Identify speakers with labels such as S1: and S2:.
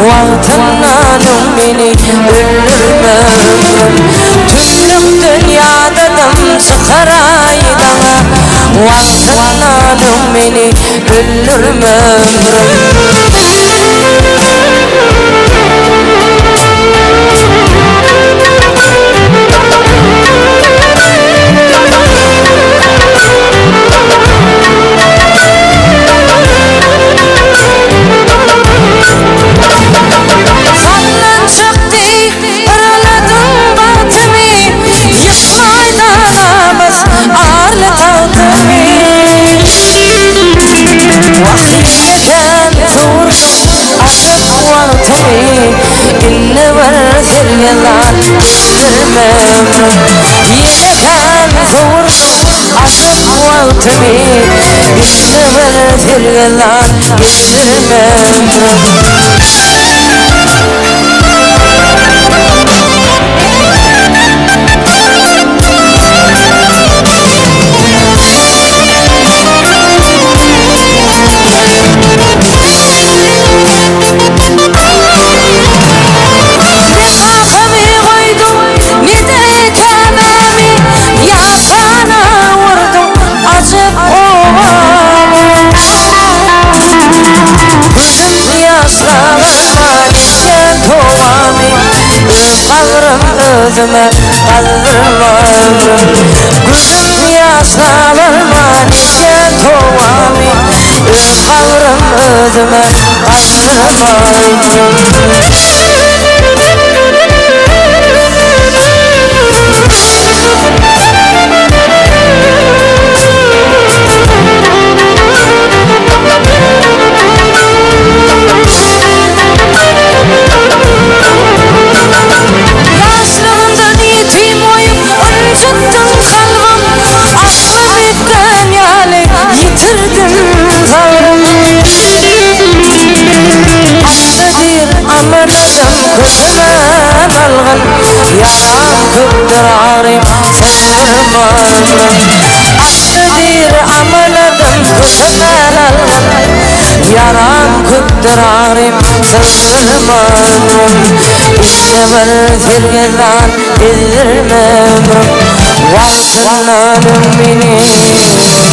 S1: Vaqtından beni öldürme ömrüm. Tümlük dünyadadım çıkar aydana. Vaqtından beni öldürme ömrüm. İnne versin yalan bildirmem. Yekan zor aşık vaktimi. İnne versin yalan bildirmem. Özüme kaldırma ömrüm. Gözüm yaşlanırma nice tovami. Kavrım özüme kaldırma ömrüm. Yaram küptür arim sırman. Aklıdır amanadım küpmen algan. Yaram küptür arim sırman. İnne versin yalan bildirmem. Vaqtından beni